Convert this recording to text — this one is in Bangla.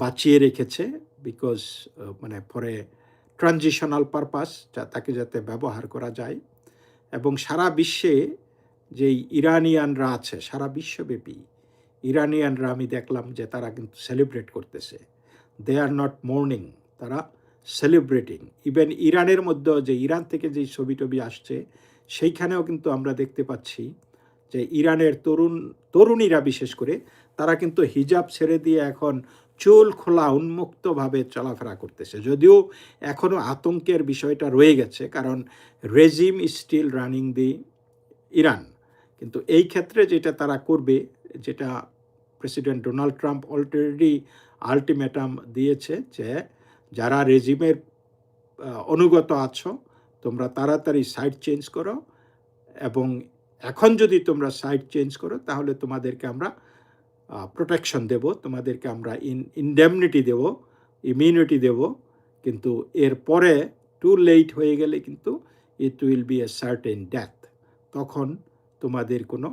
বাঁচিয়ে রেখেছে, বিকজ মানে পরে ট্রানজিশনাল পারপাস, তাকে যাতে ব্যবহার করা যায়। এবং সারা বিশ্বে যেই ইরানিয়ানরা আছে, সারা বিশ্বব্যাপী ইরানিয়ানরা আমি দেখলাম যে তারা কিন্তু সেলিব্রেট করতেছে। দে আর নট মোর্নিং, তারা সেলিব্রেটিং। ইভেন ইরানের মধ্যেও যে ইরান থেকে যেই ছবি টবি আসছে, সেইখানেও কিন্তু আমরা দেখতে পাচ্ছি যে ইরানের তরুণীরা বিশেষ করে তারা কিন্তু হিজাব ছেড়ে দিয়ে এখন চুল খোলা উন্মুক্তভাবে চলাফেরা করতেছে। যদিও এখনও আতঙ্কের বিষয়টা রয়ে গেছে, কারণ regime is still running the Iran. কিন্তু এই ক্ষেত্রে যেটা তারা করবে, যেটা president Donald Trump already ultimatum দিয়েছে যে যারা রেজিমের অনুগত আছো তোমরা তাড়াতাড়ি সাইড চেঞ্জ করো, এবং এখন যদি তোমরা সাইড চেঞ্জ করো তাহলে তোমাদেরকে আমরা প্রোটেকশন দেব, তোমাদেরকে আমরা ইনডেমনিটি দেব, ইমিউনিটি দেব। কিন্তু এরপরে টু লেট হয়ে গেলে কিন্তু it will B a certain death, তখন তোমাদের কোনো